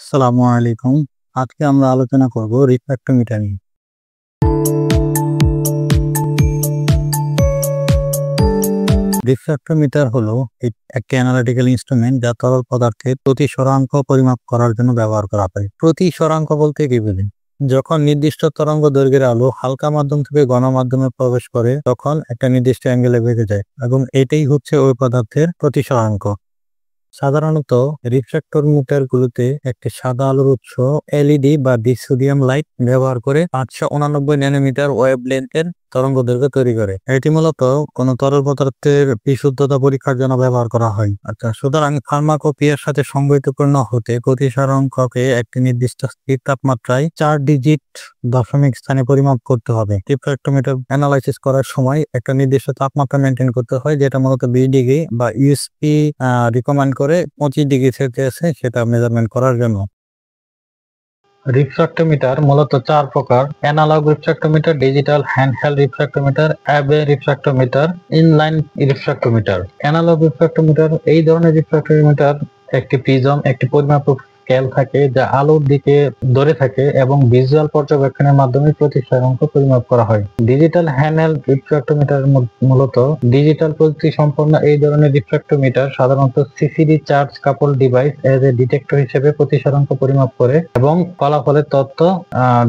আসসালামু আলাইকুম। আজকে আমরা আলোচনা করব রিফ্র্যাক্টোমিটার নিয়ে। রিফ্র্যাক্টোমিটার হলো একটি অ্যানালিটিক্যাল ইনস্ট্রুমেন্ট যা তরল পদার্থের প্রতিসরাঙ্ক পরিমাপ করার জন্য ব্যবহার করা হয়। প্রতিসরাঙ্ক বলতে কি বোঝেন? যখন নির্দিষ্ট তরঙ্গ দৈর্ঘ্যের আলো হালকা মাধ্যম থেকে ঘন মাধ্যমে প্রবেশ করে তখন একটা নির্দিষ্ট অ্যাঙ্গেলে বেঁকে যায় এবং এটাই হচ্ছে ওই পদার্থের প্রতিসরাঙ্ক। সাধারণত রিফ্র্যাক্টোমিটার গুলোতে একটি সাদা আলোর উৎস এলইডি বা ডিসোডিয়াম লাইট ব্যবহার করে 589 ন্যানোমিটার ওয়েভলেন্থের তরঙ্গ দৈর্ঘ্য তৈরি করে। এটি মূলত কোন তরল পদার্থের বিশুদ্ধতা পরীক্ষার জন্য ব্যবহার করা হয়। সুতরাং ফার্মাকোপিয়ার সাথে সংগতিপূর্ণ হতে প্রতিসরাঙ্ককে একটি নির্দিষ্ট স্থির তাপমাত্রায় 4 ডিজিট দশমিক স্থানে পরিমাপ করতে হবে। রিফ্র্যাক্টোমিটার অ্যানালাইসিস করার সময় একটা নির্দিষ্ট তাপমাত্রা মেনটেন করতে হয়, যেটা মূলত 20 ডিগ্রি বা ইউএসপি রিকমেন্ড করে 25 ডিগ্রি সেলসিয়াসে সেটা মেজারমেন্ট করার জন্য। রিফ্র্যাক্টোমিটার মূলত 4 প্রকার: analogue refractometer, digital handheld refractometer, Abbe refractometer, inline refractometer. Analogue refractometer এই ধরনের রিফ্র্যাক্টোমিটার একটি প্রিজম, একটি পরিমাপক স্কেল থাকে যা আলোর দিকে ধরে থাকে এবং ভিজুয়াল পর্যবেক্ষণের মাধ্যমে প্রতিসরাঙ্ক পরিমাপ করা হয়। ডিজিটাল হ্যান্ডহেল্ড রিফ্র্যাক্টোমিটার মূলত ডিজিটাল প্রযুক্তি সম্পন্ন এই ধরনের রিফ্র্যাক্টোমিটার সাধারণত CCD charge couple device as a detector হিসেবে প্রতিসরাঙ্ক পরিমাপ করে এবং ফলাফলের তথ্য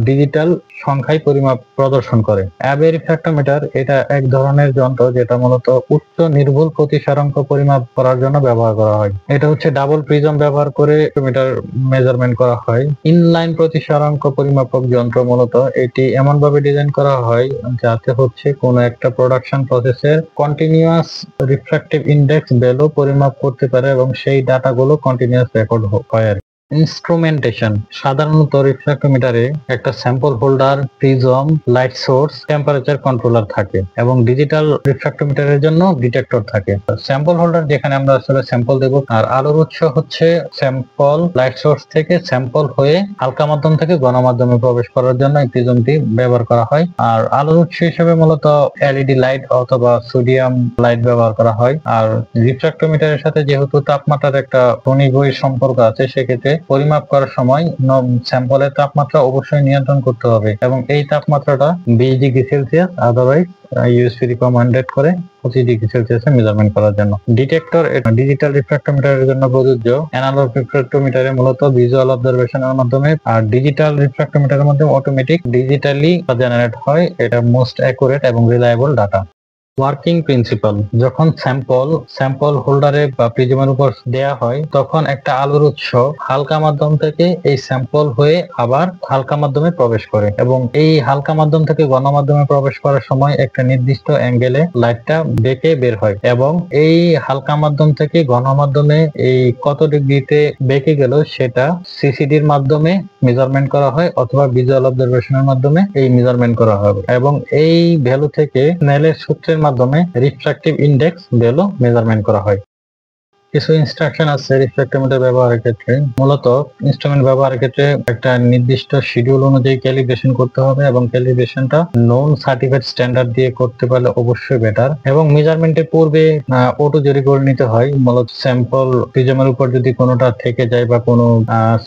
ডিজিটাল সংখ্যায় পরিমাপ প্রদর্শন করে। অ্যাবে রিফ্র্যাক্টোমিটার এটা এক ধরনের যন্ত্র যেটা মূলত উচ্চ নির্ভুল প্রতিসরাঙ্ক পরিমাপ করার জন্য ব্যবহার করা হয়। এটা হচ্ছে ডাবল প্রিজম ব্যবহার করে মিটার মেজারমেন্ট করা হয়। ইনলাইন প্রতিসরাঙ্ক পরিমাপক যন্ত্র মূলত এটি এমন ভাবে ডিজাইন করা হয় যাতে হচ্ছে কোনো একটা প্রোডাকশন প্রসেসের কন্টিনিউয়াস রিফ্র্যাক্টিভ ইন্ডেক্স ভ্যালু পরিমাপ করতে পারে এবং সেই ডাটাগুলো কন্টিনিউয়াস রেকর্ড হয় আর ইনস্ট্রুমেন্টেশন। সাধারণত রিফ্র্যাক্টোমিটারে একটা sample holder, prism, light source, temperature controller থাকে এবং ডিজিটাল রিফ্র্যাক্টোমিটারের জন্য ডিটেক্টর থাকে। স্যাম্পল হোল্ডার যেখানে আমরা আসলে স্যাম্পল দেব, আর আলোর উৎস হচ্ছে স্যাম্পল লাইট সোর্স থেকে স্যাম্পল হয়ে হালকা মাধ্যম থেকে ঘন মাধ্যমে প্রবেশ করার জন্য এই প্রিজমটি ব্যবহার করা হয়। আর আলোর উৎস হিসেবে মূলত এলইডি লাইট অথবা সোডিয়াম লাইট ব্যবহার করা হয়। আর রিফ্র্যাক্টোমিটারের সাথে যেহেতু তাপমাত্রার একটা ঘনীভূত সম্পর্ক আছে, সেক্ষেত্রে পরিমাপ করার সময় স্যাম্পলের তাপমাত্রা অবশ্যই নিয়ন্ত্রণ করতে হবে এবং এই তাপমাত্রাটা 20 degree Celsius, otherwise USP recommended করে 25 ডিগ্রি সেলসিয়াসে মেজারমেন্ট করার জন্য। ডিটেক্টর ডিজিটাল রিফ্র্যাক্টোমিটারের জন্য প্রযোজ্য। অ্যানালগ রিফ্র্যাক্টোমিটারে মূলত ভিজুয়াল অবজারভেশনের মাধ্যমে, আর ডিজিটাল রিফ্র্যাক্টোমিটারের মধ্যে অটোমেটিক ডিজিটালি জেনারেট হয়। এটা মোস্ট অ্যাকুরেট এবং রিলায়েবল ডাটা। ওয়ার্কিং প্রিন্সিপাল: যখন স্যাম্পল হোল্ডারে বা প্রিজমের উপর দেয়া হয় তখন একটা আলোর উৎস হালকা মাধ্যম থেকে এই স্যাম্পল হয়ে আবার হালকা মাধ্যমে প্রবেশ করে এবং এই হালকা মাধ্যম থেকে ঘন মাধ্যমে প্রবেশ করার সময় একটা নির্দিষ্ট অ্যাঙ্গেলে লাইটটা বেঁকে বের হয় এবং এই হালকা মাধ্যম থেকে ঘন মাধ্যমে এই কত ডিগ্রিতে বেঁকে গেল সেটা সিসিডির মাধ্যমে মেজারমেন্ট করা হয় অথবা ভিজুয়াল অবজারভেশনের মাধ্যমে এই মেজারমেন্ট করা হবে এবং এই ভ্যালু থেকে স্নেলের সূত্রের মাধ্যমে রিফ্র্যাক্টিভ ইন্ডেক্স ভ্যালু মেজারমেন্ট করা হয়। কিছু ইনস্ট্রাকশন আছে রিফ্র্যাক্টোমিটার ব্যবহারের ক্ষেত্রে। মূলত ইনস্ট্রুমেন্ট ব্যবহারের ক্ষেত্রে একটা নির্দিষ্ট শিডিউল অনুযায়ী ক্যালিব্রেশন করতে হবে এবং ক্যালিব্রেশনটা নোন সার্টিফাইড স্ট্যান্ডার্ড দিয়ে করতে পারলে অবশ্যই বেটার। এবং মেজারমেন্টের পূর্বে অটো জরি করে নিতে হয়। মূলত স্যাম্পল প্রিজমের উপর যদি কোনোটা থেকে যায় বা কোনো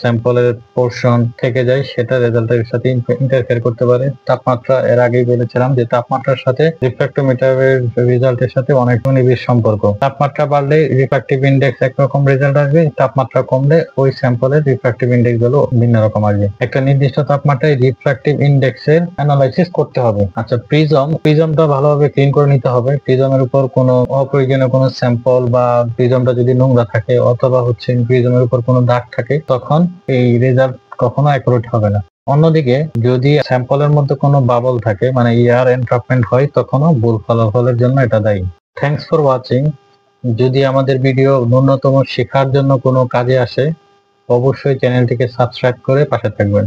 স্যাম্পলের পোর্শন থেকে যায়, সেটা রেজাল্টের সাথে ইন্টারফেয়ার করতে পারে। তাপমাত্রা এর আগেই বলেছিলাম যে তাপমাত্রার সাথে রিফ্র্যাক্টোমিটারের রেজাল্টের সাথে অনেক নিবিড় সম্পর্ক। তাপমাত্রা বাড়লে রিফ্র্যাক্টিভ ইন্ডেক্স একরকম রেজাল্ট আসবে, তাপমাত্রা কমলে ওই স্যাম্পলের রিফ্র্যাক্টিভ ইন্ডেক্স গুলো ভিন্ন রকম আসবে। একটা নির্দিষ্ট তাপমাত্রায় রিফ্র্যাক্টিভ ইন্ডেক্সের অ্যানালাইসিস করতে হবে। আচ্ছা, প্রিজমটা ভালোভাবে ক্লিন করে নিতে হবে। প্রিজমের উপর কোনো অপ্রয়োজনীয় কোনো স্যাম্পল বা প্রিজমটা যদি নোংরা থাকে অথবা হচ্ছে প্রিজমের উপর কোনো দাগ থাকে, তখন এই রেজাল্ট কখনো অ্যাকুরেট হবে না। অন্যদিকে যদি স্যাম্পলের মধ্যে কোনো বাবল থাকে, মানে এয়ার এনট্রাপমেন্ট হয়, তখনও ভুল ফলাফলের জন্য এটা দায়ী। Thanks for watching. যদি আমাদের ভিডিও ন্যূনতম শেখার জন্য কোনো কাজে আসে, অবশ্যই চ্যানেলটিকে সাবস্ক্রাইব করে পাশে থাকবেন।